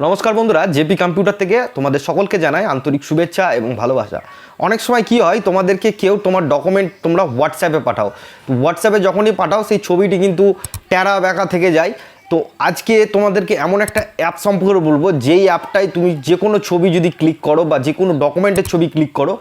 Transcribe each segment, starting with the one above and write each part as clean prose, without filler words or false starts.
নমস্কার বন্ধুরা, JP computer থেকে তোমাদের সকলকে জানাই আন্তরিক শুভেচ্ছা এবং ভালোবাসা। অনেক সময় কি হয়, তোমাদেরকে কেউ তোমার ডকুমেন্ট তোমরা হোয়াটসঅ্যাপে পাঠাও, হোয়াটসঅ্যাপে যখনই পাঠাও সেই ছবিটি কিন্তু ট্যারা ব্যাকা থেকে যায়। তো আজকে তোমাদেরকে এমন একটা অ্যাপ সম্পর্কে বলবো, যেই অ্যাপটায় তুমি যে কোনো ছবি যদি ক্লিক করো বা যে কোনো ডকুমেন্টের ছবি ক্লিক করো,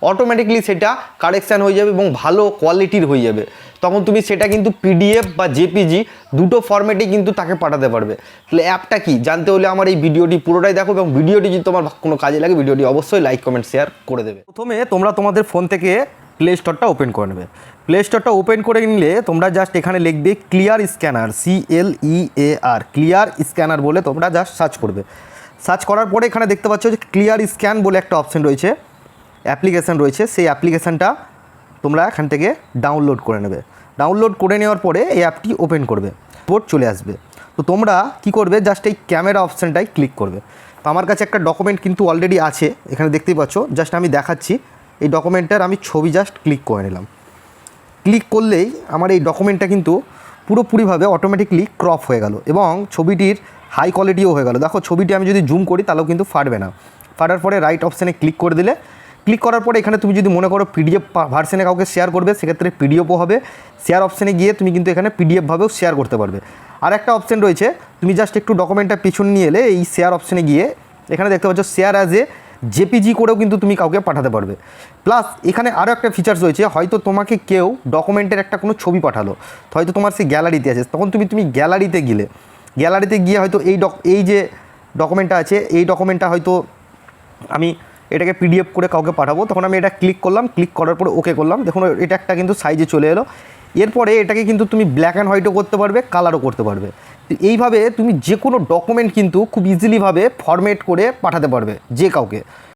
অটোমেটিকলি সেটা কারেকশান হয়ে যাবে এবং ভালো কোয়ালিটির হয়ে যাবে। তখন তুমি সেটা কিন্তু পিডিএফ বা জেপিজি দুটো ফরম্যাটে কিন্তু তাকে পাঠাতে পারবে। তাহলে অ্যাপটা কি জানতে হলে আমার এই ভিডিওটি পুরোটাই দেখো, এবং ভিডিওটি যদি তোমার কোনো কাজে লাগে ভিডিওটি অবশ্যই লাইক কমেন্ট শেয়ার করে দেবে। প্রথমে তোমরা তোমাদের ফোন থেকে প্লে স্টোরটা ওপেন করে নেবে। প্লে স্টোরটা ওপেন করে নিলে তোমরা জাস্ট এখানে লিখবে clear scanner, CLEAR, clear scanner বলে তোমরা জাস্ট সার্চ করবে। সার্চ করার পরে এখানে দেখতে পাচ্ছ যে ক্লিয়ার স্ক্যান বলে একটা অপশন রয়েছে, অ্যাপ্লিকেশান রয়েছে। সেই অ্যাপ্লিকেশানটা তোমরা এখান থেকে ডাউনলোড করে নেবে। ডাউনলোড করে নেওয়ার পরে এই অ্যাপটি ওপেন করবে, বোর্ড চলে আসবে। তো তোমরা কি করবে, জাস্ট এই ক্যামেরা অপশানটাই ক্লিক করবে। তো আমার কাছে একটা ডকুমেন্ট কিন্তু অলরেডি আছে, এখানে দেখতেই পাচ্ছ। জাস্ট আমি দেখাচ্ছি, এই ডকুমেন্টটার আমি ছবি জাস্ট ক্লিক করে নিলাম। ক্লিক করলেই আমার এই ডকুমেন্টটা কিন্তু পুরোপুরিভাবে অটোমেটিকলি ক্রপ হয়ে গেল এবং ছবিটির হাই কোয়ালিটিও হয়ে গেল। দেখো ছবিটি আমি যদি জুম করি তাহলেও কিন্তু ফাটবে না। ফাটার পরে রাইট অপশানে ক্লিক করে দিলে, ক্লিক করার পরে এখানে তুমি যদি মনে করো পিডিএফ ভার্সনে কাউকে শেয়ার করবে, সেক্ষেত্রে পিডিএফও হবে। শেয়ার অপশানে গিয়ে তুমি কিন্তু এখানে পিডিএফভাবেও শেয়ার করতে পারবে। আর একটা অপশান রয়েছে, তুমি জাস্ট একটু ডকুমেন্টটা পিছন নিয়ে এলে এই শেয়ার অপশানে গিয়ে এখানে দেখতে পাচ্ছ শেয়ার অ্যাজ এ জেপিজি করেও কিন্তু তুমি কাউকে পাঠাতে পারবে। প্লাস এখানে আরও একটা ফিচার্স রয়েছে, হয়তো তোমাকে কেউ ডকুমেন্টের একটা কোনো ছবি পাঠালো, হয়তো তোমার সেই গ্যালারিতে আছে, তখন তুমি গ্যালারিতে গিয়ে হয়তো এই যে ডকুমেন্টটা আছে, এই ডকুমেন্টটা হয়তো আমি এটাকে পিডিএফ করে কাউকে পাঠাবো, তখন আমি এটা ক্লিক করলাম, ক্লিক করার পরে ওকে করলাম। দেখুন এটা একটা কিন্তু সাইজে চলে এলো। এরপরে এটাকে কিন্তু তুমি ব্ল্যাক অ্যান্ড হোয়াইটও করতে পারবে, কালারও করতে পারবে। তো এইভাবে তুমি যে কোনো ডকুমেন্ট কিন্তু খুব ইজিলিভাবে ফরম্যাট করে পাঠাতে পারবে যে কাউকে।